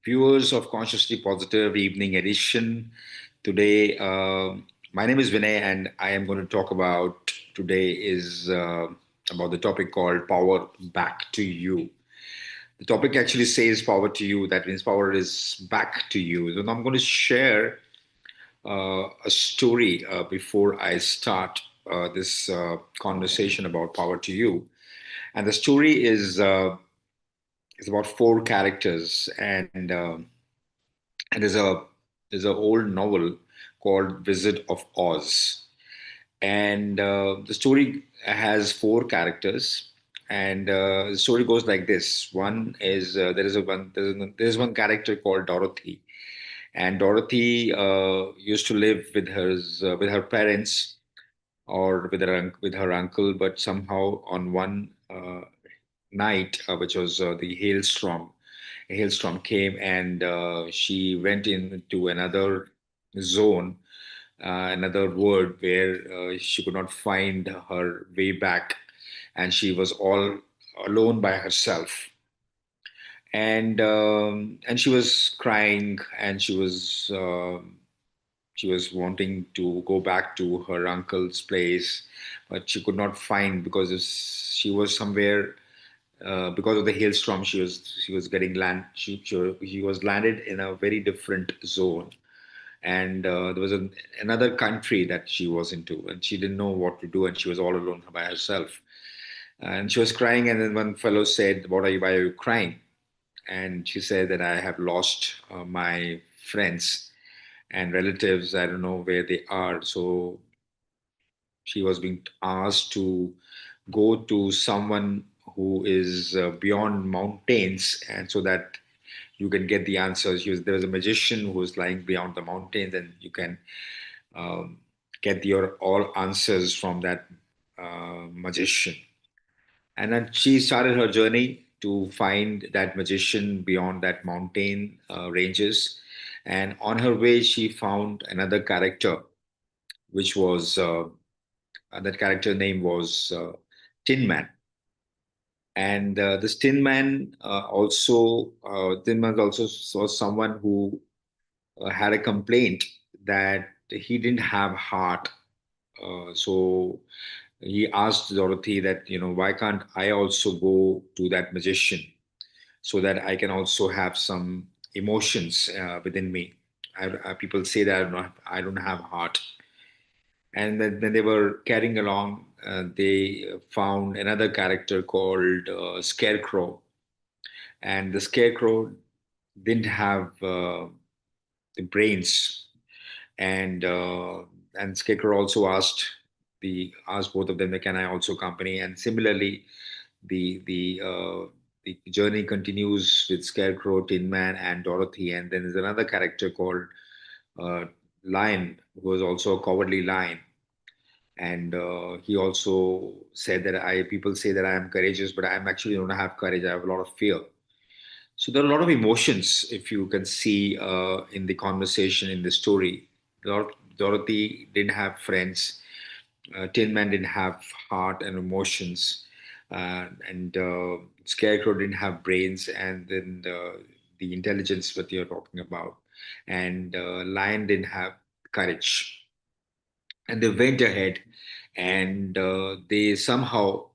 viewers of Consciously Positive Evening Edition. Today, my name is Vinay, and I am going to talk about today is about the topic called Power Back to You. The topic actually says power to you. That means power is back to you. So now I'm going to share a story before I start this conversation about power to you. And the story is about four characters, and there's a old novel called Wizard of Oz, and the story has four characters, and the story goes like this. One is there's one character called Dorothy, and Dorothy used to live with her parents or with her uncle, but somehow on one night, which was the hailstorm. A hailstorm came, and she went into another zone, another world where she could not find her way back, and she was all alone by herself. And she was crying, and she was wanting to go back to her uncle's place, but she could not find because she was somewhere because of the hailstorm. She was getting she was landed in a very different zone, and there was another country that she was into, and she didn't know what to do, and she was all alone by herself, and she was crying. And then one fellow said, "What are you? Why are you crying?" And she said that I have lost my friends and relatives. I don't know where they are. So she was being asked to go to someone who is beyond mountains, and so that you can get the answers. There was a magician who was lying beyond the mountains, and you can um, get your all answers from that magician. And then she started her journey to find that magician beyond that mountain ranges. And on her way, she found another character, which was that character name was Tin Man. And this Tin Man also saw someone who had a complaint that he didn't have heart. So he asked Dorothy that, why can't I also go to that magician so that I can also have some emotions within me. People say that I don't have heart. And then they were carrying along. They found another character called Scarecrow, and the Scarecrow didn't have the brains, and Scarecrow also asked both of them, that, can I also accompany? And similarly, the journey continues with Scarecrow, Tin Man, and Dorothy. And then there's another character called uh, Lion, who was also a cowardly lion. And he also said that I people say that I am courageous, but I am actually don't have courage. I have a lot of fear. So there are a lot of emotions, if you can see in the conversation in the story. Dorothy didn't have friends. Tin Man didn't have heart and emotions, and Scarecrow didn't have brains, and then the intelligence that you're talking about, and Lion didn't have courage. And they went ahead, and they somehow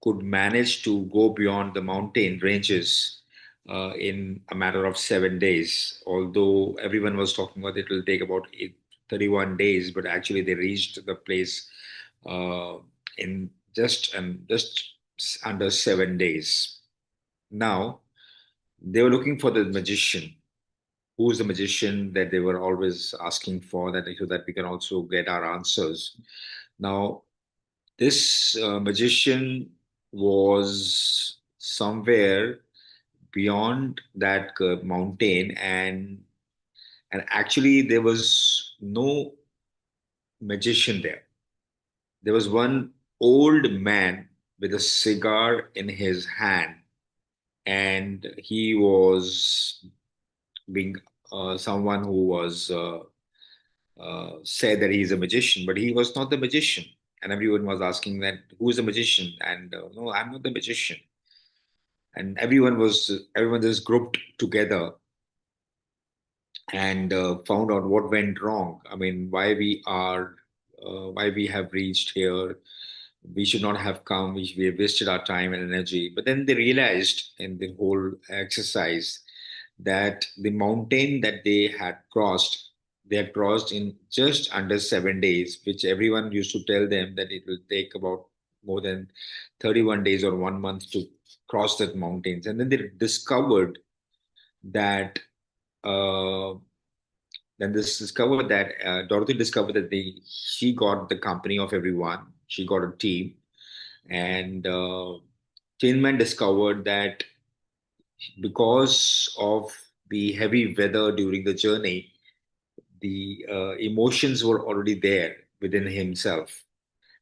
could manage to go beyond the mountain ranges in a matter of 7 days. Although everyone was talking about it will take about 31 days, but actually they reached the place uh, in just under 7 days. Now they were looking for the magician. Who's the magician that they were always asking for, that so that we can also get our answers. Now this magician was somewhere beyond that mountain, and actually there was no magician there. There was one old man with a cigar in his hand, and he was being someone who was said that he's a magician, but he was not the magician. And everyone was asking that, who's the magician? And no, I'm not the magician. And everyone was grouped together and found out what went wrong. I mean, why we have reached here. We should not have come. We have wasted our time and energy. But then they realized in the whole exercise that the mountain that they had crossed in just under 7 days, which everyone used to tell them that it will take about more than 31 days or 1 month to cross that mountains. And then they discovered that uh, then this discovered that Dorothy discovered that she got the company of everyone. She got a team, and Tin Man discovered that because of the heavy weather during the journey, the emotions were already there within himself,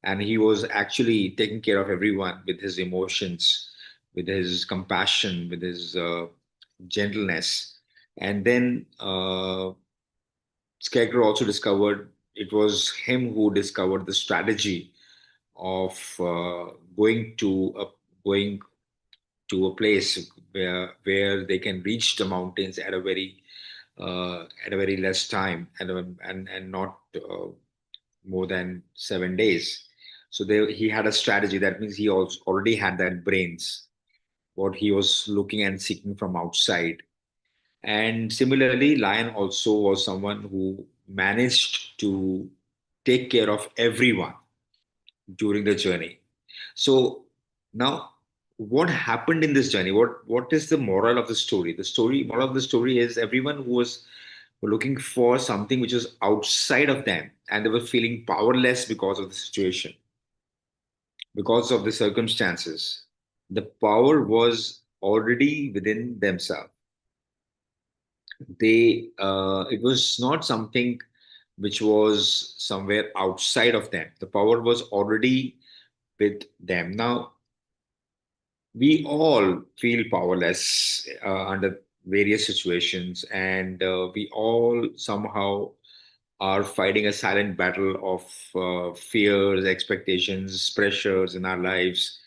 and he was actually taking care of everyone with his emotions, with his compassion, with his gentleness, and then. Scarecrow also discovered it was him who discovered the strategy of going to a place where they can reach the mountains at a very less time and not more than 7 days. So he had a strategy. That means he also already had that brains, what he was looking and seeking from outside. And similarly, Lion also was someone who managed to take care of everyone during the journey. So now, what happened in this journey? What is the moral of the story? The moral of the story is everyone who was looking for something which was outside of them, and they were feeling powerless because of the situation, because of the circumstances. The power was already within themselves. It was not something which was somewhere outside of them. The power was already with them. Now we all feel powerless under various situations, and we all somehow are fighting a silent battle of fears, expectations, pressures in our lives,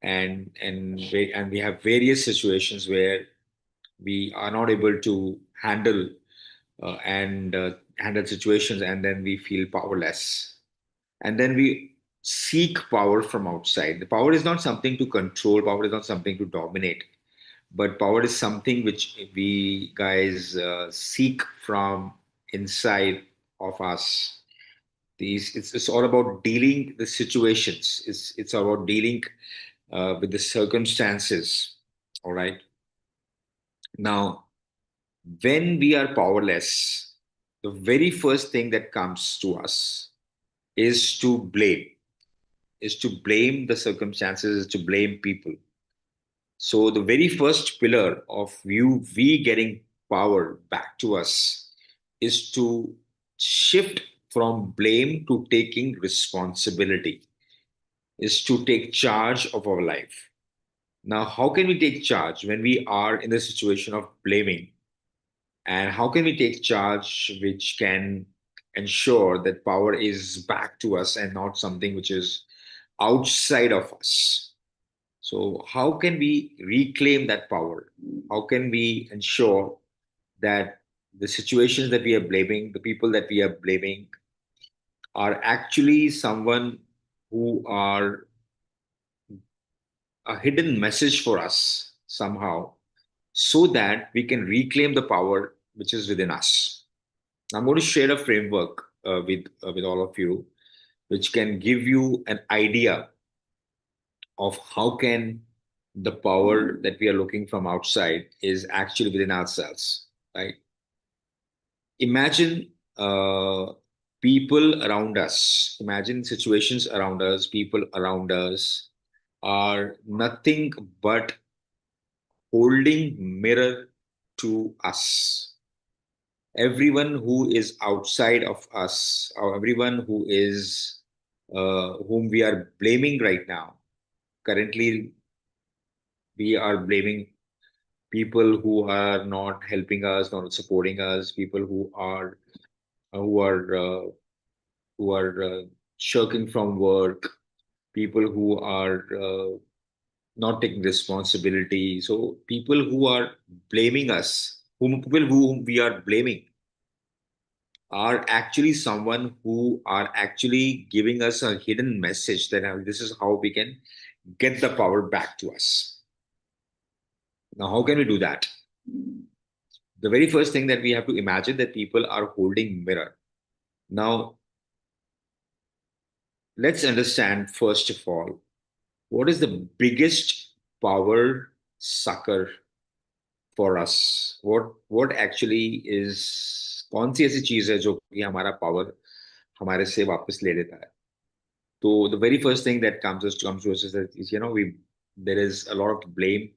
and we have various situations where we are not able to and handle situations, and then we feel powerless, and then we seek power from outside. The power is not something to control, power is not something to dominate, but power is something which we guys seek from inside of us. It's all about dealing the situations. It's about dealing with the circumstances. All right. Now, when we are powerless, the very first thing that comes to us is to blame, is to blame the circumstances, is to blame people. So the very first pillar of we getting power back to us is to shift from blame to taking responsibility, is to take charge of our life. Now, how can we take charge when we are in the situation of blaming? And how can we take charge which can ensure that power is back to us and not something which is outside of us? So, how can we reclaim that power? How can we ensure that the situations that we are blaming, the people that we are blaming, are actually someone who are a hidden message for us somehow, so that we can reclaim the power which is within us? I'm going to share a framework with all of you, which can give you an idea of how can the power that we are looking from outside is actually within ourselves. Right? Imagine people around us. Imagine situations around us. People around us are nothing but holding mirror to us. Everyone who is outside of us, or everyone who is whom we are blaming right now. Currently, we are blaming people who are not helping us, not supporting us, people who are uh, who are shirking from work, people who are not taking responsibility. So people who are blaming us, whom we are blaming. are actually someone who are actually giving us a hidden message that this is how we can get the power back to us. Now, how can we do that? The very first thing that we have to imagine that people are holding mirror. Now, let's understand first of all, what is the biggest power sucker for us? What actually is, कौन सी ऐसी चीज है जो कि हमारा power हमारे से वापस ले लेता है? So the very first thing that comes to us is that is, we there is a lot of blame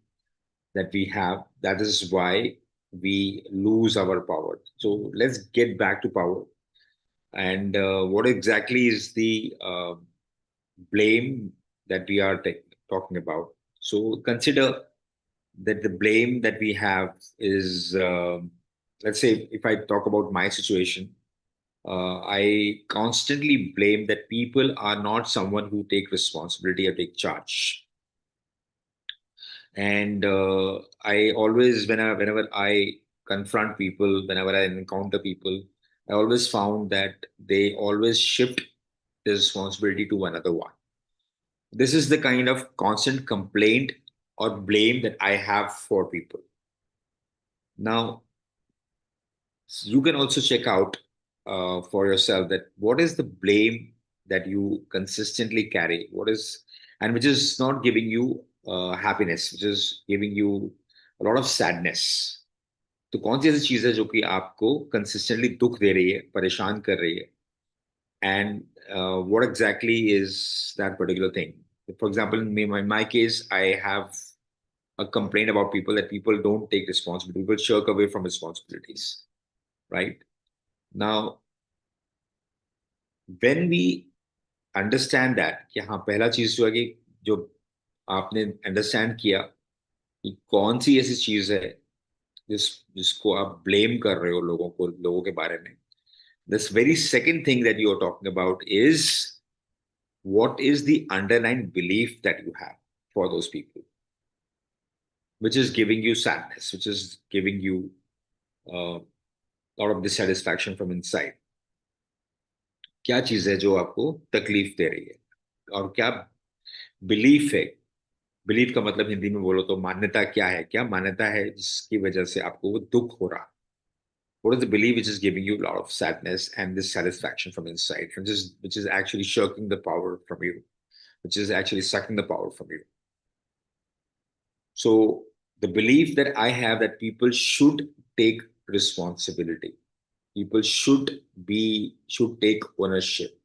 that we have. That is why we lose our power. So let's get back to power. And what exactly is the blame that we are talking about? So consider that the blame that we have is, let's say, if I talk about my situation, I constantly blame that people are not someone who take responsibility or take charge. And I always, whenever I confront people, whenever I encounter people, I always found that they always shift the responsibility to another one. This is the kind of constant complaint or blame that I have for people. Now, you can also check out for yourself that what is the blame that you consistently carry, what is, and which is not giving you happiness, which is giving you a lot of sadness. तो कौन सी ऐसी चीज है जो कि आपको consistently दुख दे रही है, परेशान कर रही है? And what exactly is that particular thing? For example, in my case, I have a complaint about people that people don't take responsibility, people shirk away from responsibilities, right? Now, when we understand that, कि हाँ, पहला चीज जो है कि जो आपने understand किया कि कौन सी ऐसी चीज है जिसको आप ब्लेम कर रहे हो लोगों के बारे में. This very second thing that you are talking about is what is the underlying belief that you have for those people, which is giving you sadness, which is giving you a lot of dissatisfaction from inside. क्या चीज है जो आपको तकलीफ दे रही है, और क्या बिलीफ है? बिलीफ का मतलब हिंदी में बोलो तो मान्यता क्या है, क्या मान्यता है जिसकी वजह से आपको वो दुख हो रहा? What is the belief which is giving you a lot of sadness and dissatisfaction from inside, which is actually shirking the power from you, which is actually sucking the power from you? So the belief that I have that people should take responsibility, people should take ownership.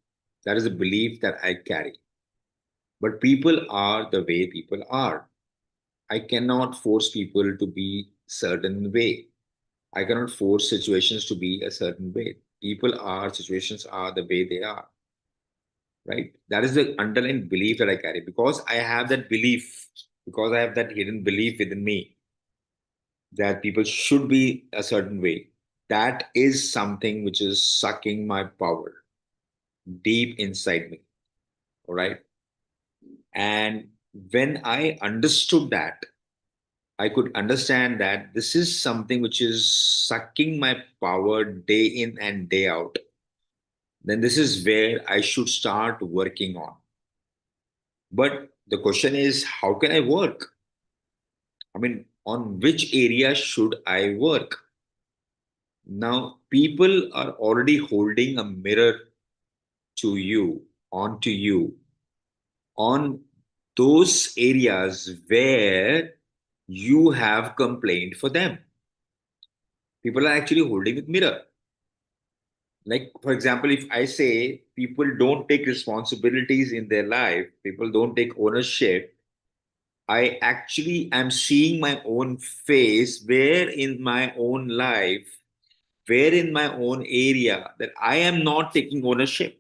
That is a belief that I carry. But people are the way people are. I cannot force people to be certain way. I cannot force situations to be a certain way. People are, situations are the way they are, right? That is the underlying belief that I carry. Because I have that belief, because I have that hidden belief within me that people should be a certain way, that is something which is sucking my power deep inside me. All right. And when I understood that, I could understand that this is something which is sucking my power day in and day out. Then this is where I should start working on. But the question is, how can I work? I mean, on which area should I work? Now, people are already holding a mirror to you, onto you, on those areas where you have complained for them. People are actually holding a mirror. Like, for example, if I say people don't take responsibilities in their life, people don't take ownership, I actually am seeing my own face where in my own life, where in my own area that I am not taking ownership,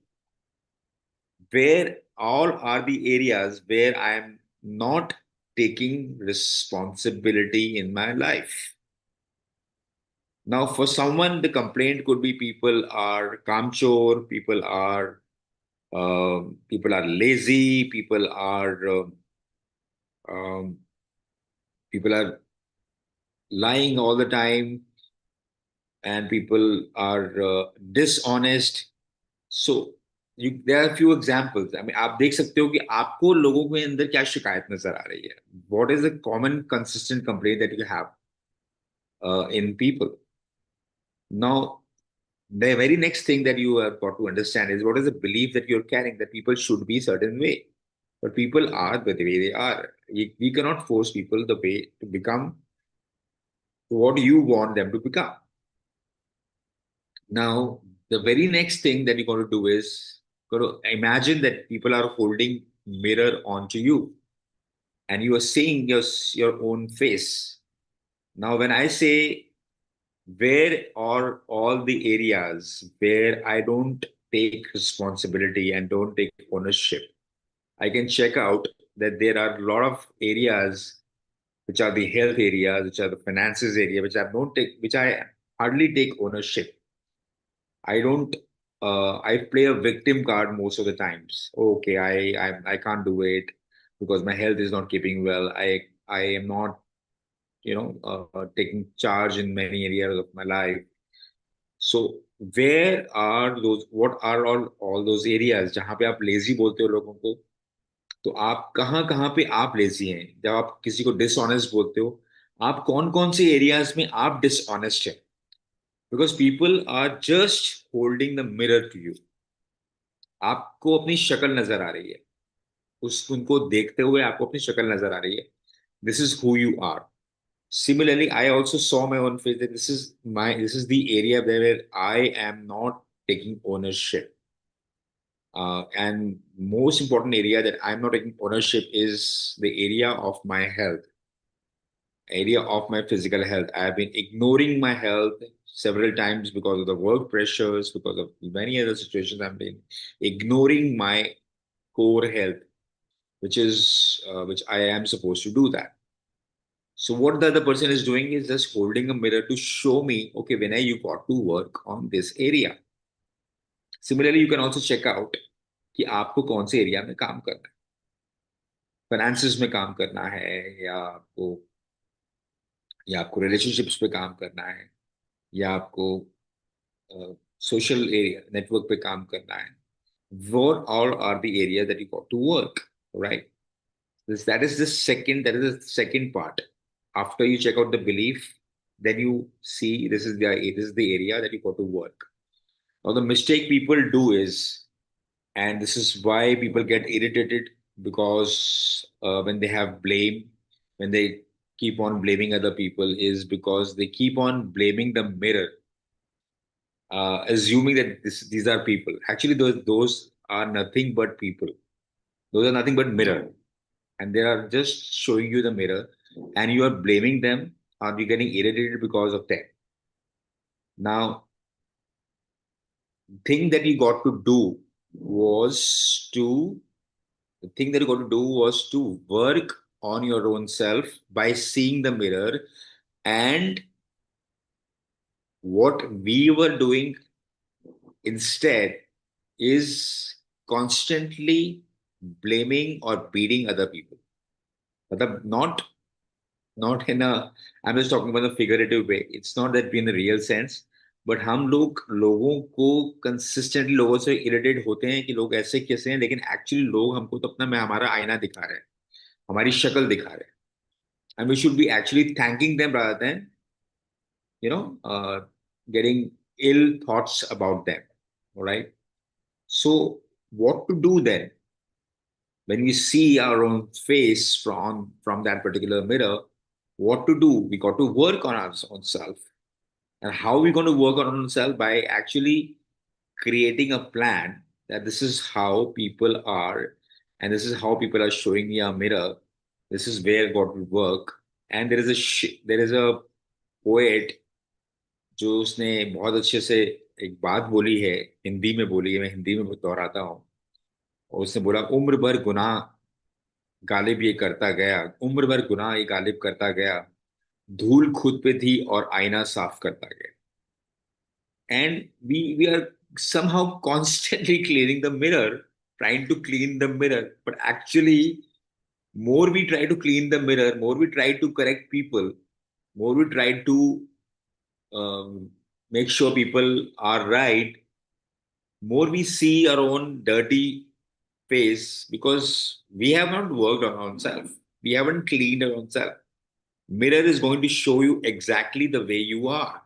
where all are the areas where I am not taking responsibility in my life. Now, for someone, the complaint could be people are kamchor, people are lazy, um, people are lying all the time. and people are dishonest. So there are few examples. I mean, आप देख सकते हो कि आपको लोगों के अंदर क्या शिकायत नजर आ रही है. What is the common consistent complaint that you have in people? Now, the very next thing that you have got to understand is what is the belief that you're carrying that people should be a certain way. But people are the way they are. We cannot force people the way to become what you want them to become. Now, the very next thing that you're going to do is going to imagine that people are holding mirror onto you and you are seeing your own face. Now, when I say where are all the areas where I don't take responsibility and don't take ownership, I can check out that there are a lot of areas which are the health areas, which are the finances area, which I hardly take ownership. I don't. I play a victim card most of the times. Okay, I can't do it because my health is not keeping well. I am not taking charge in many areas of my life. So where are those? What are all those areas जहाँ पे आप lazy बोलते हो लोगों को? तो आप कहाँ कहाँ पे आप लेजी हैं जब आप किसी को डिसऑनेस्ट बोलते हो आप कौन कौन से एरियाज में आप डिसऑनेस्ट हैं because people are just holding the mirror to you आपको अपनी शक्ल नजर आ रही है उस उनको देखते हुए आपको अपनी शक्ल नजर आ रही है this is who you are similarly I also saw my own face that this is the area where I am not taking ownership and most important area that I'm not taking ownership is the area of my physical health. I have been ignoring my health several times because of the work pressures, because of many other situations. I've been ignoring my core health, which I am supposed to do that. So what the other person is doing is just holding a mirror to show me, okay, Vinay, you got to work on this area. Similarly, you can also check out कि आपको कौन से area में काम करना है finances में काम करना है या आपको रिलेशनशिप्स पे काम करना है या आपको सोशल एरिया नेटवर्क पे काम करना है what all are the areas that you got to work right that is the second part after you check out the belief then you see this is the area that you got to work now the mistake people do is and this is why people get irritated because when they have blame when they keep on blaming other people is because they keep on blaming the mirror assuming that these are people. Actually, those are nothing but people. Those are nothing but mirror, and they are just showing you the mirror, and you are blaming them, or you're getting irritated because of that. Now, thing that you got to do was to the thing that you got to do was to work on your own self by seeing the mirror and what we were doing instead is constantly blaming or beating other people. But not in a I'm just talking about the figurative way. It's not that in the real sense. But हम लोग लोगों को consistently लोगों से irritate होते हैं कि लोग ऐसे कैसे हैं लेकिन एक्चुअली लोग हमको तो अपना मैं हमारा आईना दिखा रहे हैं हमारी शक्ल दिखा रहे हैं and we should be actually thanking them rather than you know getting ill thoughts about them all right so what to do then when we see our own face from that particular mirror what to do we got to work on our own self and how are we going to work on our own self by actually creating a plan that this is how people are and this is how people are showing me a mirror this is where God will work and there is a poet जो उसने बहुत अच्छे से एक बात बोली है हिंदी में बोली है मैं हिंदी में दोहराता हूँ और उसने बोला उम्र भर गुनाह गालिब ये करता गया उम्र भर गुनाह ये गालिब करता गया धूल खुद पे थी और आईना साफ करता गया and we are somehow constantly cleaning the mirror trying to clean the mirror but actually more we try to clean the mirror, more we try to correct people, more we try to, um, make sure people are right, more we see our own dirty face because we have not worked on ourselves. We haven't cleaned our own self. Mirror is going to show you exactly the way you are.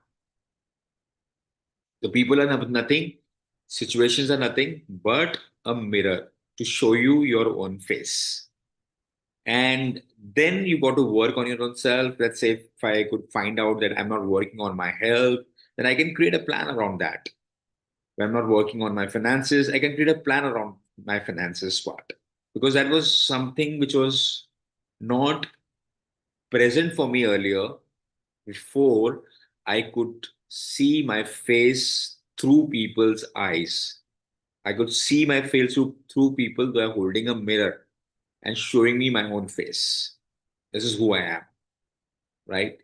The people are nothing, situations are nothing but a mirror to show you your own face. And then you got to work on your own self. Let's say if I could find out that I'm not working on my health, then I can create a plan around that. If I'm not working on my finances, I can create a plan around my finances part. Because that was something which was not present for me earlier. Before I could see my face through people's eyes. I could see my face through people who are holding a mirror and showing me my own face. This is who I am, right?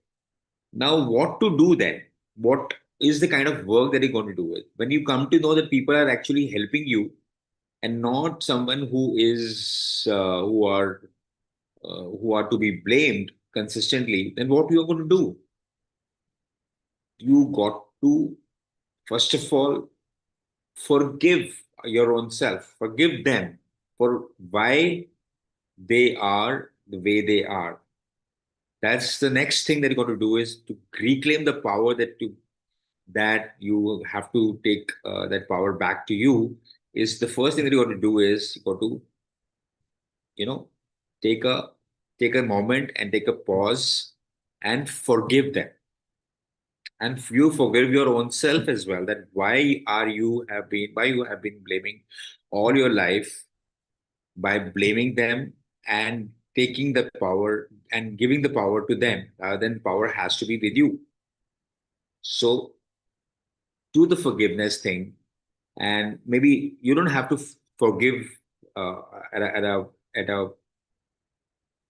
Now, what to do then? What is the kind of work that you're going to do it? When you come to know that people are actually helping you and not someone who are to be blamed consistently, then what you are going to do? You got to first of all forgive your own self, forgive them for why they are the way they are. That's the next thing that you're going to do is to reclaim the power that you have to take that power back to you. Is the first thing that you got to do is you got to you know take a take a moment and take a pause and forgive them, and you forgive your own self as well, that why you have been blaming all your life, by blaming them and taking the power and giving the power to them, then power has to be with you. So do the forgiveness thing, and maybe you don't have to forgive uh, at a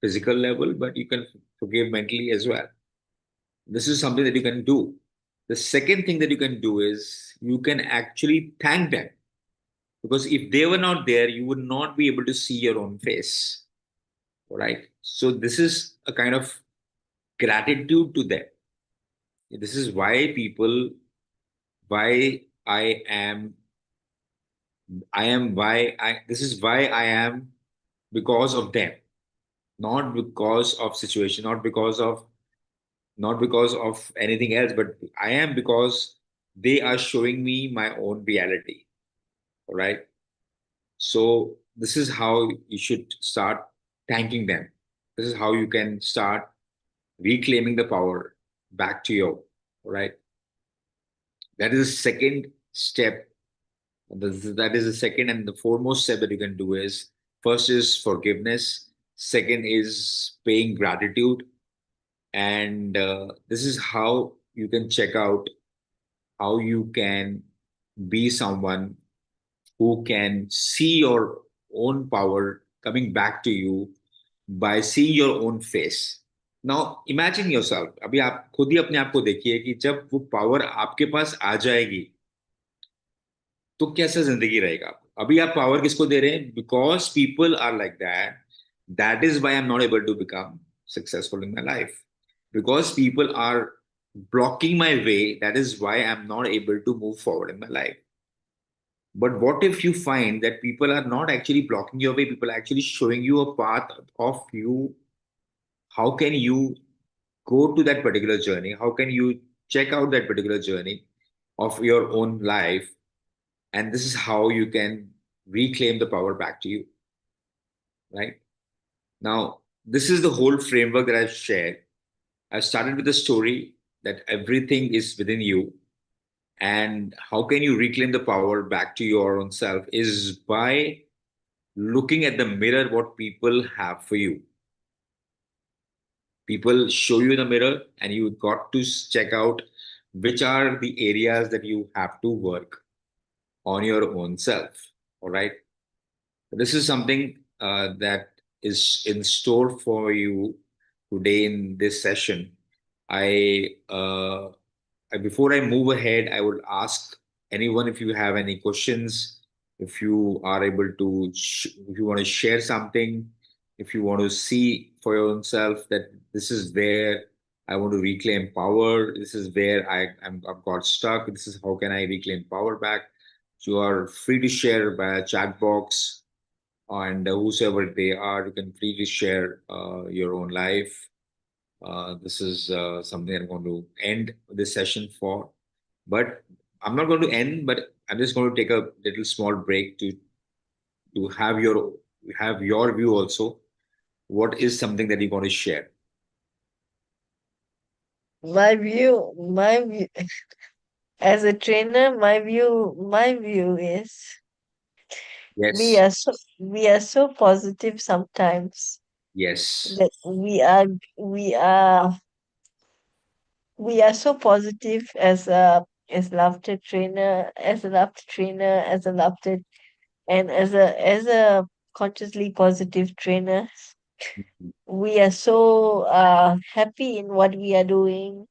physical level, but you can forgive mentally as well. This is something that you can do. The second thing that you can do is you can actually thank them, because if they were not there, you would not be able to see your own face. All right. So this is a kind of gratitude to them. This is why this is why I am, because of them, not because of situation, not because of anything else, but I am because they are showing me my own reality. All right. So this is how you should start thanking them. This is how you can start reclaiming the power back to you. All right. That is the second step. That is the second and the foremost step that you can do is, first is forgiveness. Second is paying gratitude. And this is how you can check out how you can be someone who can see your own power coming back to you by seeing your own face. Now imagine yourself, अभी आप खुद ही अपने आप को देखिए कि जब वो पावर आपके पास आ जाएगी तो कैसा जिंदगी रहेगा आपको। अभी आप पावर किसको दे रहे हैं? Because people are like that, that is why I am not able to become successful in my life, because people are blocking my way. That is why I'm not able to move forward in my life. But what if you find that people are not actually blocking your way, people are actually showing you a path of you, how can you go to that particular journey, how can you check out that particular journey of your own life, and this is how you can reclaim the power back to you, right? Now this is the whole framework that I've shared. I started with the story that everything is within you, and how can you reclaim the power back to your own self is by looking at the mirror what people have for you. People show you the mirror and you got to check out which are the areas that you have to work on your own self. All right. This is something that is in store for you today in this session. I before I move ahead, I would ask anyone if you have any questions, if you are able to, if you want to share something, if you want to see for your own self that this is there. I want to reclaim power. This is where I've got stuck. This is how can I reclaim power back. So you are free to share by a chat box, and whosoever they are, you can freely share your own life. This is something I'm going to end this session for. But I'm not going to end, but I'm just going to take a little small break to have your view also. What is something that you want to share? My view, as a trainer, my view is we Yes, are so we are so positive sometimes yes. that we are so positive as laughter trainer, as a laughter and as a consciously positive trainer. We are so happy in what we are doing.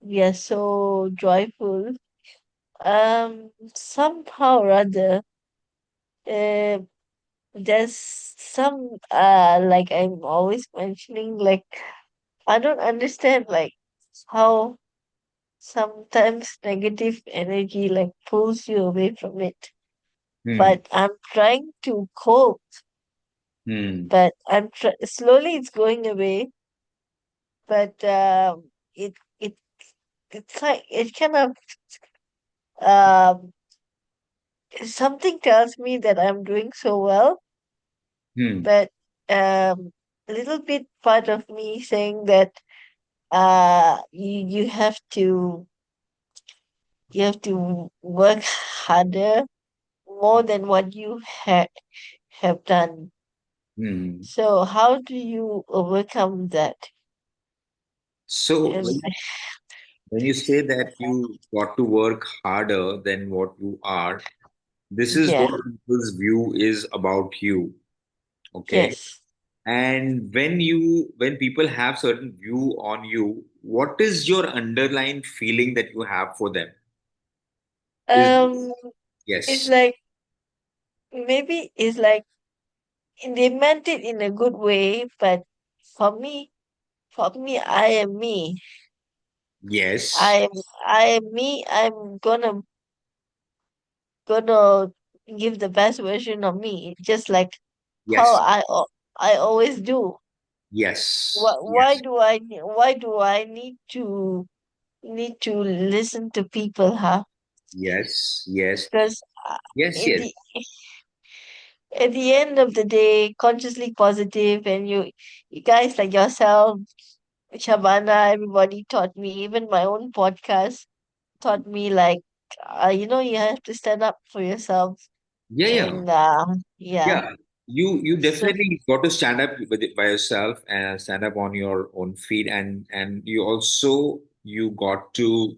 We are so joyful. Somehow or other, uh, there's some like I'm always mentioning, like I don't understand like how sometimes negative energy like pulls you away from it. Hmm. But I'm trying to cope. Hmm. But slowly it's going away. But it it it's like it kind of um something tells me that I'm doing so well, Hmm. but a little bit part of me saying that you have to work harder more than what you have done. Hmm. So how do you overcome that? So And when you say that you got to work harder than what you are, this is yeah, what people's view is about you. Okay. yes. And when people have certain view on you, what is your underlying feeling that you have for them? Is Um, it's yes, like maybe it's like they meant it in a good way, but for me, I am me. I yes, am I am me. I'm gonna give the best version of me, just like how yes, I always do. yes, Why yes, do I need to listen to people, huh? yes, yes, Because yes, at yes. the end of the day, consciously positive, and you guys like yourself, Shabana, everybody taught me, even my own podcast taught me, like, you have to stand up for yourself. Yeah, yeah. And yeah, Yeah, you so definitely got to stand up with it by yourself and stand up on your own feet, and you also you got to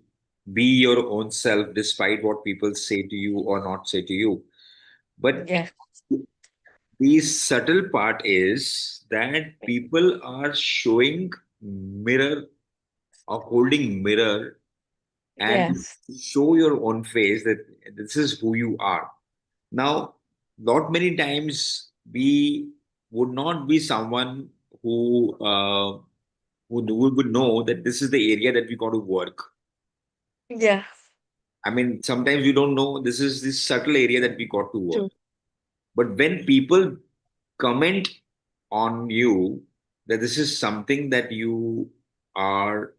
be your own self despite what people say to you or not say to you. But yeah, the subtle part is that people are showing mirror or holding mirror and yes, show your own face that this is who you are. Now, not many times we would not be someone who would know that this is the area that we got to work. yeah, I mean, sometimes you don't know this is this subtle area that we got to work. true, But when people comment on you that this is something that are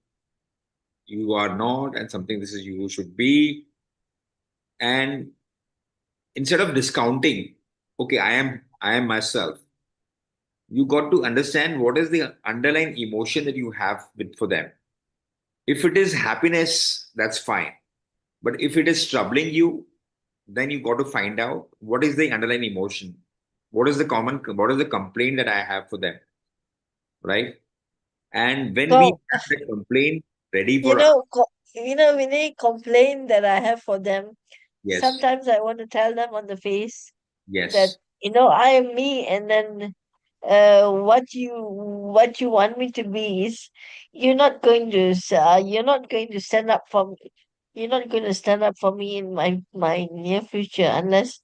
you are not, and something this is you should be, and instead of discounting, okay, I am myself, you got to understand what is the underlying emotion that you have for them. If it is happiness, that's fine. But if it is troubling you, then you got to find out what is the underlying emotion. What is the complaint that I have for them, right? And when we so have that complaint ready you for us, know co- Vinay, complaint that I have for them, yes, sometimes I want to tell them on the face that yes, I am me, and then what you want me to be is you're not going to stand up for me. You're not going to stand up for me in my near future, unless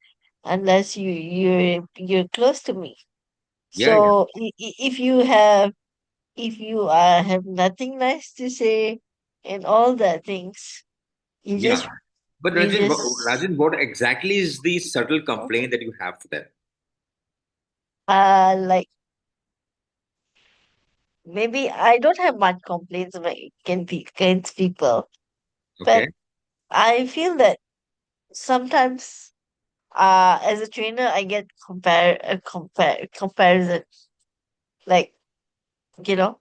you're close to me. yeah, yeah, So if you have if you have nothing nice to say and all that things, you Yeah. just But you Rajan, just Rajan, what exactly is the subtle complaint that you have for them? like maybe I don't have much complaints against people, but Okay. I feel that sometimes as a trainer I get comparison, like, you know,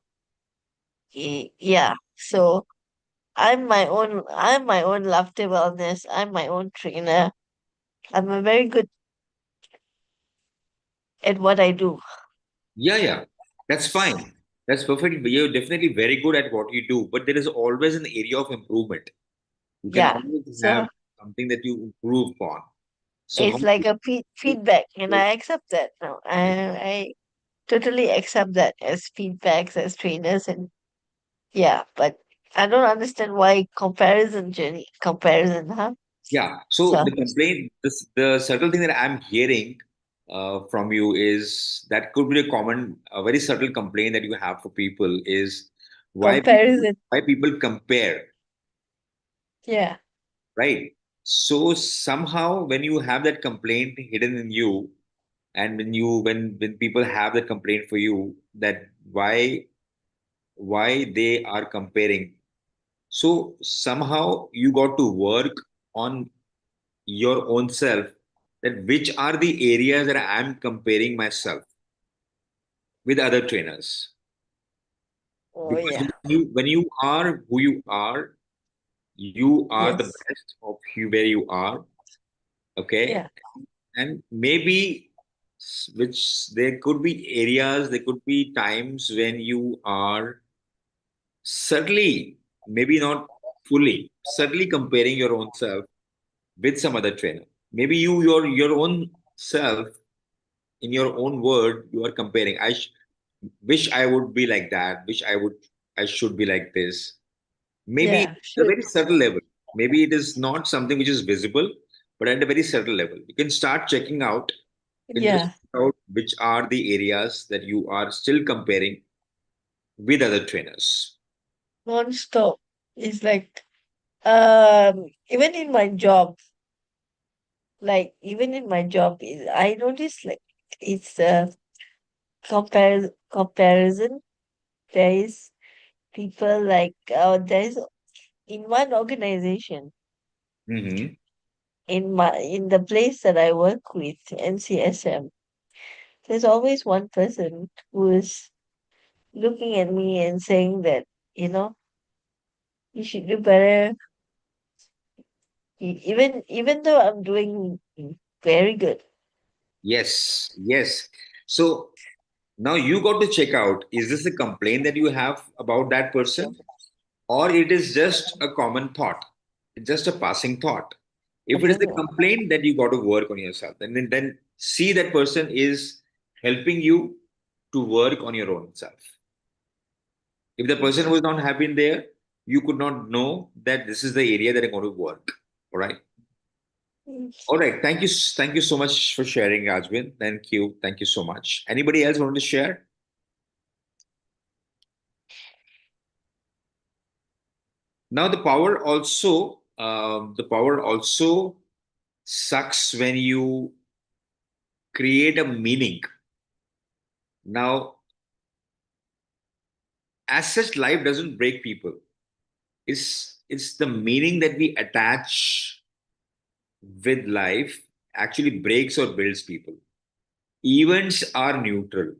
yeah. So I'm my own laughter wellness. I'm my own trainer. I'm a very good at what I do. Yeah, yeah. That's fine. That's perfect. You're definitely very good at what you do, but there is always an area of improvement. You can Yeah. always have So something that you improve upon. So how it's like a feedback, and I accept that now. I totally accept that as feedbacks as trainers, and yeah, but I don't understand why comparison, Jenny. Comparison, huh? yeah. So So the complaint, the subtle thing that I'm hearing from you is that could be a very subtle complaint that you have for people is comparison, why people compare, yeah, right? So somehow when you have that complaint hidden in you, and when people have that complaint for you that why they are comparing, so somehow you got to work on your own self, that which are the areas that I'm comparing myself with other trainers. oh Because yeah, when you are who you are, you are the yes, best of you where you are. Okay. yeah, And maybe which there could be areas, there could be times when you are certainly, maybe not fully, certainly comparing your own self with some other trainer. Maybe your own self, in your own word, you are comparing. Wish I would be like that. I should be like this. Maybe yeah, at a should, very subtle level. Maybe it is not something which is visible, but at a very subtle level. You can start checking out. You can just yeah, check out which are the areas that you are still comparing with other trainers. non-stop. It's like even in my job, even in my job, I notice like it's a comparison. There is people like there is in one organization Hmm. in the place that I work with, NCSM. There's always one person who is looking at me and saying that, you know, you should do better. Even though I'm doing very good. Yes, yes. So now you got to check out, is this a complaint that you have about that person, or it is just a common thought? It's just a passing thought. I If it is don't a know. complaint, that you got to work on yourself, and then see that person is helping you to work on your own self. If the person was not happy in there, you could not know that this is the area that I'm going to work. All right. Mm. All right. Thank you so much for sharing, Rajwin. Thank you so much. Anybody else want to share? Now the power also sucks when you create a meaning. Now, as such, life doesn't break people. It's the meaning that we attach with life actually breaks or builds people. Events are neutral.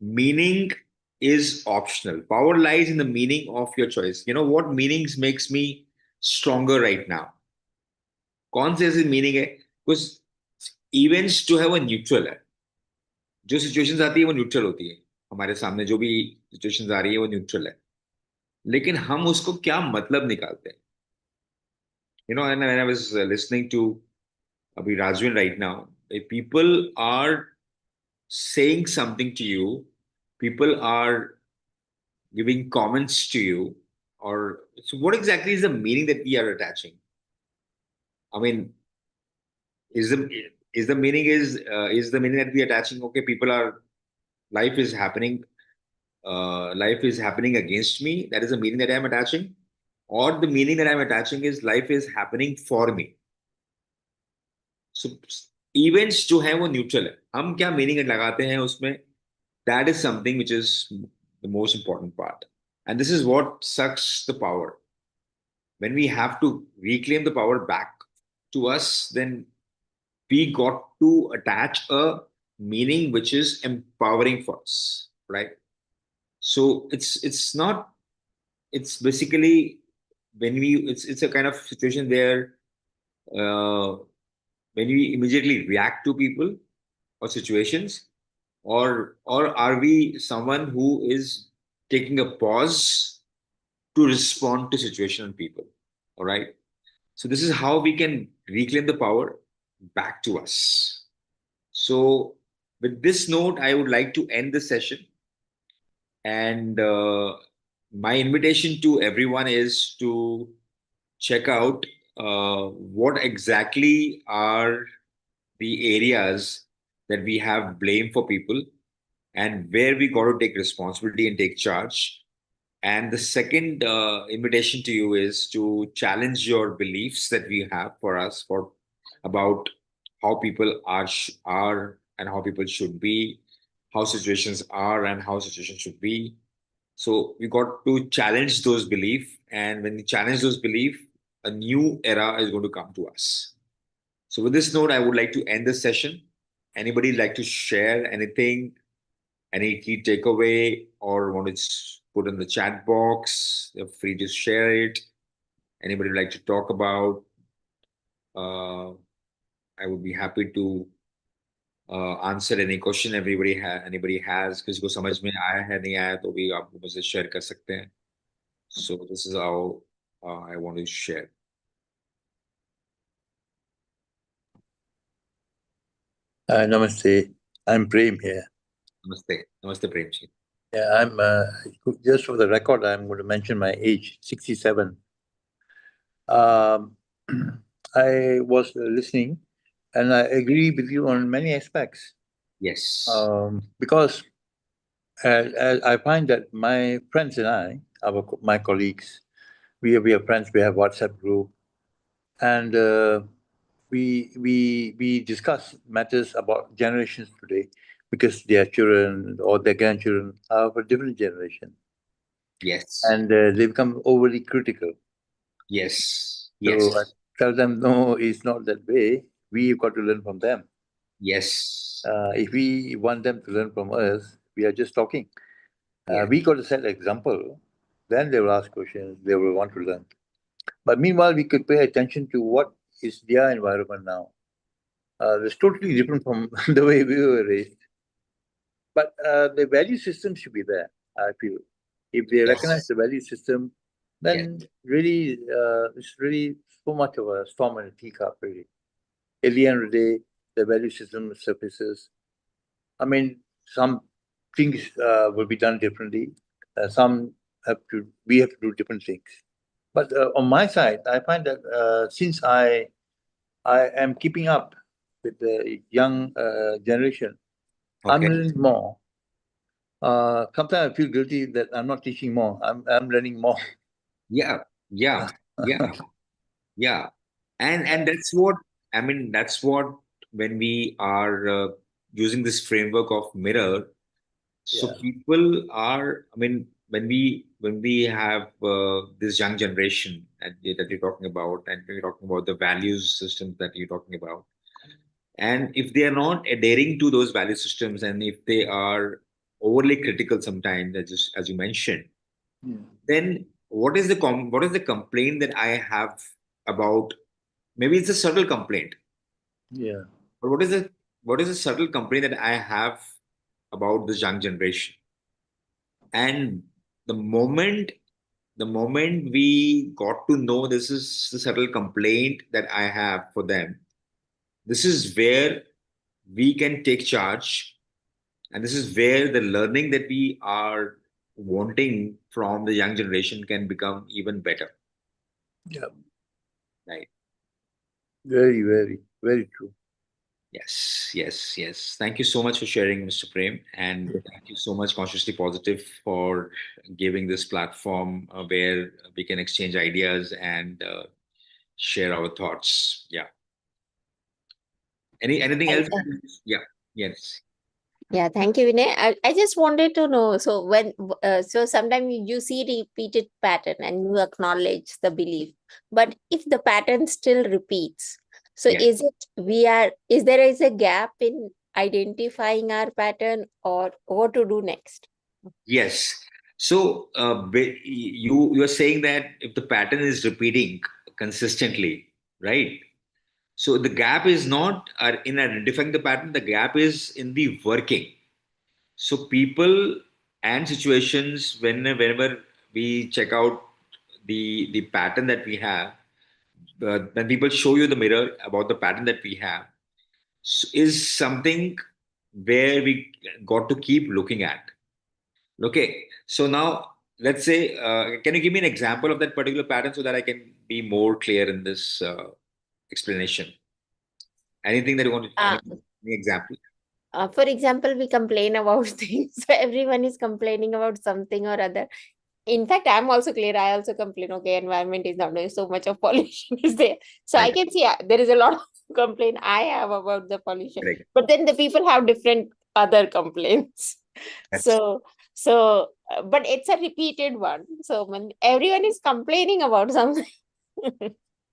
Meaning is optional. Power lies in the meaning of your choice. You know what meanings makes me stronger right now? कौन से ऐसे meaning है? Because events जो है वो neutral है. जो situations आती है वो न्यूट्रल होती है. हमारे सामने जो भी सिचुएशंस आ रही है वो न्यूट्रल है. लेकिन हम उसको क्या मतलब निकालते हैं? And when I was listening to Abhi Rajwin right now, if people are saying something to you, people are giving comments to you, or so what exactly is the meaning that we are attaching? I mean, is the is the meaning is the meaning that we are attaching? Okay, people are life is happening life is happening against me. That is the meaning that I'm attaching. Or the meaning that I'm attaching is life is happening for me. So events जो है वो neutral है. हम क्या meaning लगाते हैं उसमें, that is something which is the most important part. And this is what sucks the power. When we have to reclaim the power back to us, then we got to attach a meaning which is empowering for us, right? So it's not, it's basically when we, it's a kind of situation where uh, when we immediately react to people or situations, or are we someone who is taking a pause to respond to situation and people? All right. So this is how we can reclaim the power back to us. So with this note, I would like to end the session. And my invitation to everyone is to check out what exactly are the areas that we have blame for people, and where we got to take responsibility and take charge. And the second invitation to you is to challenge your beliefs that we have for us for about how people are and how people should be, how situations are and how situations should be. So we got to challenge those beliefs, and when we challenge those beliefs, a new era is going to come to us. So with this note, I would like to end the session. Anybody like to share anything, any key takeaway, or want to put in the chat box? You're free to share it. Anybody like to talk about? Uh, I would be happy to answer any question anybody has. किसी को समझ में आया है नहीं आया तो भी आप मुझसे शेयर कर सकते हैं. So this is how I want to share. Namaste. I'm Prem here. Namaste, namaste, Prem ji. Yeah, I'm just for the record, I'm going to mention my age, 67. Um, I was listening and I agree with you on many aspects. Yes, Because I find that my friends and my colleagues, we are friends, we have WhatsApp group, and we discuss matters about generations today because their children or their grandchildren are of a different generation, yes, and they become overly critical. yes, So I yes, tell them, no, it's not that way. We've got to learn from them. yes, If we want them to learn from us, we are just talking. yes, We got to set example. Then they will ask questions. They will want to learn. But meanwhile, we could pay attention to what is their environment now. It's totally different from the way we were raised. But the value system should be there, I feel. If they recognize yes, the value system, yes, then really, it's really so much of a storm in a teacup, really. At the end of the day, the value system surfaces. I mean, some things will be done differently. Some we have to do different things. But on my side, I find that since I am keeping up with the young generation, I'm okay. learning more. Sometimes I feel guilty that I'm not teaching more. I'm learning more. Yeah, yeah, yeah, yeah. And that's what, I mean, that's what, when we are using this framework of mirror, so Yeah. people are, I mean, when we have this young generation that you're talking about, and you're talking about the values systems that you're talking about, and if they are not adhering to those value systems, and if they are overly critical sometimes, as you mentioned, Yeah. then what is the complaint that I have about, maybe it's a subtle complaint, Yeah. but what is the subtle complaint that I have about this young generation? And the moment the moment we got to know this is the subtle complaint that I have for them, this is where we can take charge, and this is where the learning that we are wanting from the young generation can become even better, Yeah. right? Very, very, very true. Yes, yes, yes. Thank you so much for sharing, Mr. Prem, and thank you so much, Consciously Positive, for giving this platform where we can exchange ideas and share our thoughts. Yeah. Anything And else? Yeah. Yes. yeah, thank you, Vinay. I just wanted to know. So when so sometimes you see repeated pattern and you acknowledge the belief, but if the pattern still repeats, so Yeah. is there is a gap in identifying our pattern or what to do next? Yes. So you are saying that if the pattern is repeating consistently, right? So the gap is not in identifying the pattern. The gap is in the working. So people and situations whenever we check out the pattern that we have, when people show you the mirror about the pattern that we have, is something where we got to keep looking at. Okay, so now let's say, can you give me an example of that particular pattern so that I can be more clear in this explanation? Anything that you want to, Uh, any example? for example, we complain about things. So everyone is complaining about something or other. In fact, I'm also clear. I also complain. Okay, environment is not doing so much of pollution is there. So I Right. can see there is a lot of complaint I have about the pollution. Correct. But then the people have different other complaints. That's But it's a repeated one. So when everyone is complaining about something.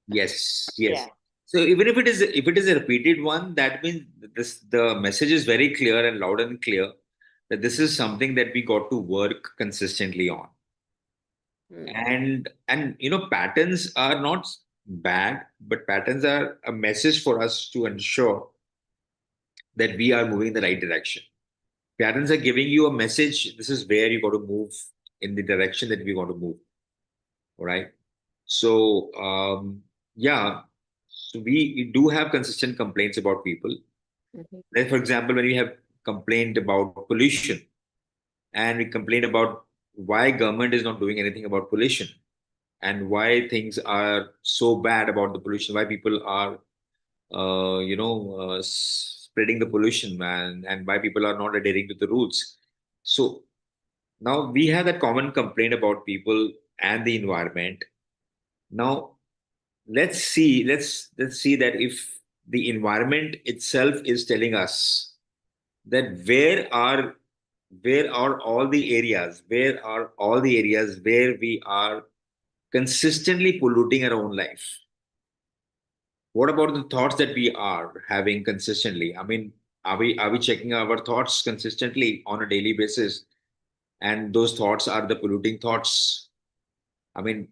yes, yes. Yeah. So even if it is a repeated one, that means this the message is very clear and loud and clear that this is something that we got to work consistently on. Mm, And patterns are not bad, but patterns are a message for us to ensure that we are moving in the right direction. Patterns are giving you a message. This is where you got to move in the direction that we want to move. All right. So yeah, so we do have consistent complaints about people. mhm, Like for example, when we have complained about pollution, and we complain about why government is not doing anything about pollution, and why things are so bad about the pollution, why people are spreading the pollution, man, and why people are not adhering to the rules. So now we have that common complaint about people and the environment. Now let's see that if the environment itself is telling us that where are all the areas, where we are consistently polluting our own life. What about the thoughts that we are having consistently? I mean, are we checking our thoughts consistently on a daily basis? And those thoughts are the polluting thoughts. I mean,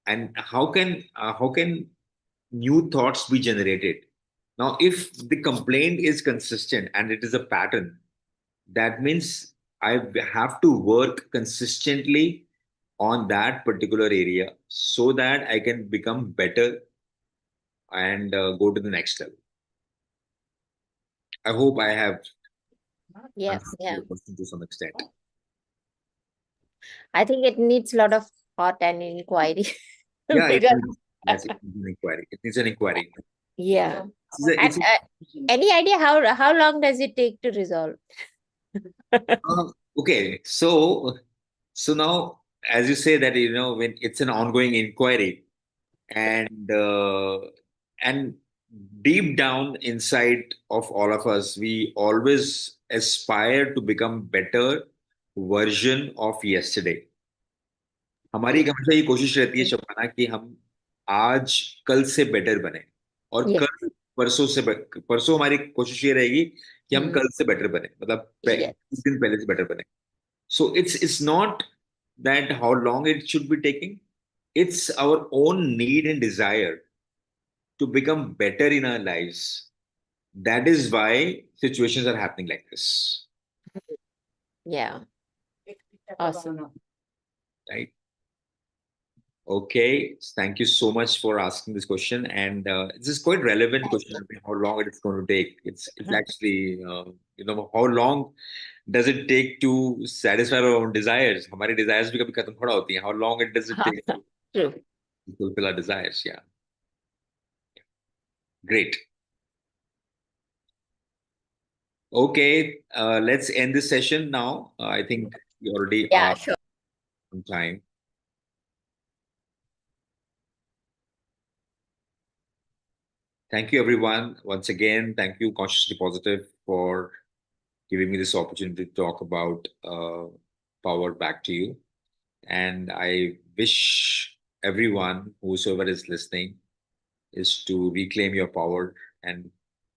and how can new thoughts be generated? Now, if the complaint is consistent and it is a pattern, that means I have to work consistently on that particular area so that I can become better and go to the next level. I hope I have yeah, answered yeah. your question to some extent. I think it needs a lot of thought and inquiry. Yeah, it Because needs, yes, it needs an inquiry. It needs an inquiry. yeah. And It's any idea how long does it take to resolve? okay. So now, as you say that when it's an ongoing inquiry, and and deep down inside of all of us, we always aspire to become better version of yesterday. हमारी Mm. एक हमेशा ये कोशिश रहती है शबाना कि हम आज कल से बेटर बने और Yes. कल परसों हमारी कोशिश ये रहेगी कि हम Mm. कल से बेटर बने मतलब कुछ Yes. दिन पहले से बेटर बने. So it's not that how long it should be taking. It's our own need and desire to become better in our lives. That is why situations are happening like this, Yeah. Awesome. right? Okay, thank you so much for asking this question, and this is quite relevant Thank question. you. I mean, how long it is going to take? It's actually how long does it take to satisfy our own desires? हमारी desires भी कभी खत्म थोड़ा होती हैं. How long it does it take True. to fulfill our desires? Yeah, great. Okay, let's end this session now. I think we already Yeah, are sure. on time. Thank you, everyone. Once again, thank you, Consciously Positive, for giving me this opportunity to talk about power back to you. And I wish everyone, whosoever is listening, is to reclaim your power and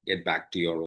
get back to your